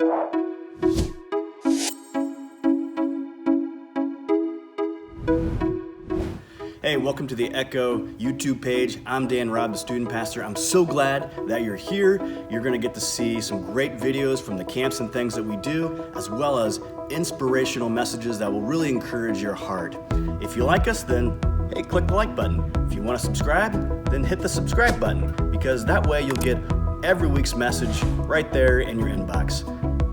Hey, welcome to the Echo YouTube page. I'm Dan Robb, the student pastor. I'm so glad that you're here. You're gonna get to see some great videos from the camps and things that we do, as well as inspirational messages that will really encourage your heart. If you like us, then hey, click the like button. If you wanna subscribe, then hit the subscribe button, because that way you'll get every week's message right there in your inbox.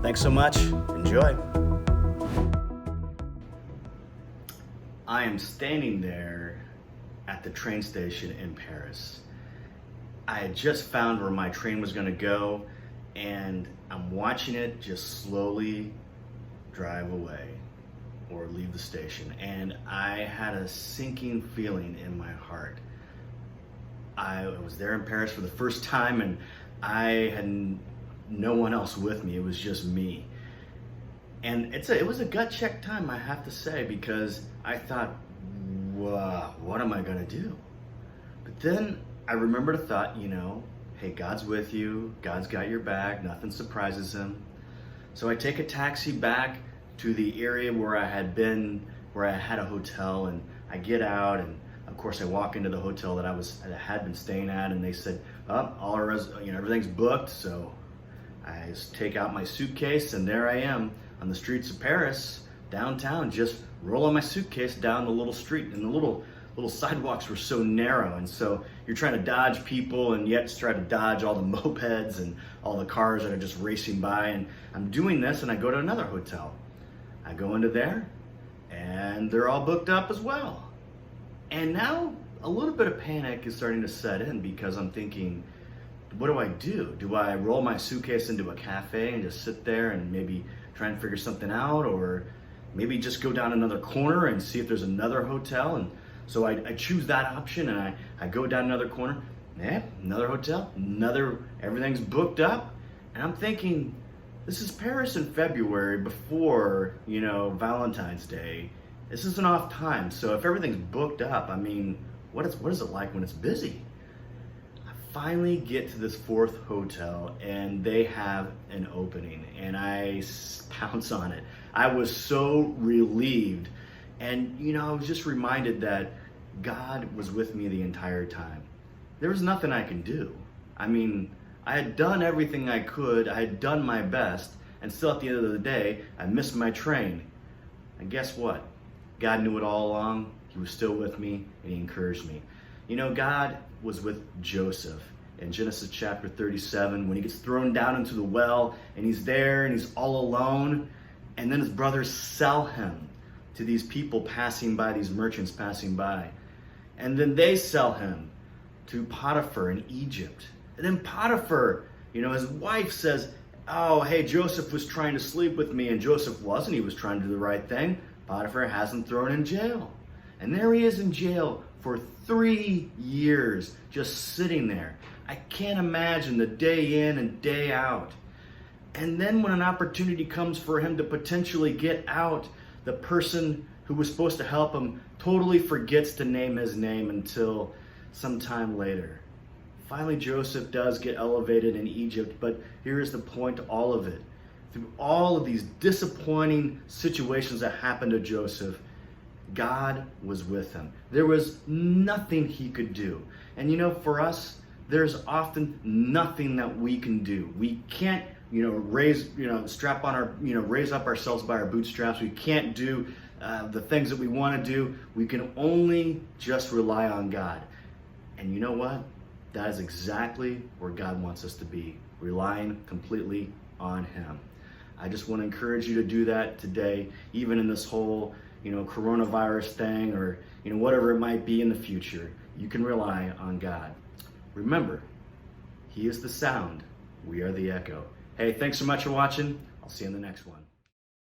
Thanks so much, enjoy. I am standing there at the train station in Paris. I had just found where my train was gonna go, and I'm watching it just slowly drive away or leave the station. And I had a sinking feeling in my heart. I was there in Paris for the first time, and I had no one else with me. It was just me. And it was a gut check time, I have to say, because I thought, wow, what am I gonna do? But then I remembered a thought, hey, God's with you, God's got your back, nothing surprises him. So I take a taxi back to the area where I had been, where I had a hotel, and I get out, and of course I walk into the hotel that I had been staying at, and they said, everything's booked. So I just take out my suitcase, and there I am on the streets of Paris, downtown, just rolling my suitcase down the little street. And the little sidewalks were so narrow, and so you're trying to dodge people and yet try to dodge all the mopeds and all the cars that are just racing by. And I'm doing this, and I go to another hotel. I go into there, and they're all booked up as well. And now a little bit of panic is starting to set in, because I'm thinking, what do I do? Do I roll my suitcase into a cafe and just sit there and maybe try and figure something out, or maybe just go down another corner and see if there's another hotel? And so I choose that option, and I go down another corner. Another hotel, everything's booked up. And I'm thinking, this is Paris in February before, Valentine's Day. This is an off time. So if everything's booked up, what is it like when it's busy? Finally get to this fourth hotel, and they have an opening, and I pounce on it. I was so relieved, and I was just reminded that God was with me the entire time. There was nothing I can do. I had done everything I could, I had done my best, and still at the end of the day, I missed my train. And guess what? God knew it all along. He was still with me, and he encouraged me. God was with Joseph in Genesis chapter 37 when he gets thrown down into the well, and he's there and he's all alone, and then his brothers sell him to these people passing by, these merchants passing by. And then they sell him to Potiphar in Egypt. And then Potiphar, his wife says, oh, hey, Joseph was trying to sleep with me, and Joseph wasn't. He was trying to do the right thing. Potiphar has him thrown in jail. And there he is in jail for 3 years, just sitting there. I can't imagine the day in and day out. And then when an opportunity comes for him to potentially get out, the person who was supposed to help him totally forgets to name his name until some time later. Finally, Joseph does get elevated in Egypt, but here is the point to all of it. Through all of these disappointing situations that happened to Joseph, God was with him. There was nothing he could do. And for us, there's often nothing that we can do. We can't, raise up ourselves by our bootstraps. We can't do the things that we want to do. We can only just rely on God. And you know what? That is exactly where God wants us to be, relying completely on him. I just want to encourage you to do that today, even in this whole coronavirus thing, or whatever it might be in the future. You can rely on God. Remember, he is the sound, we are the echo. Hey, thanks so much for watching. I'll see you in the next one.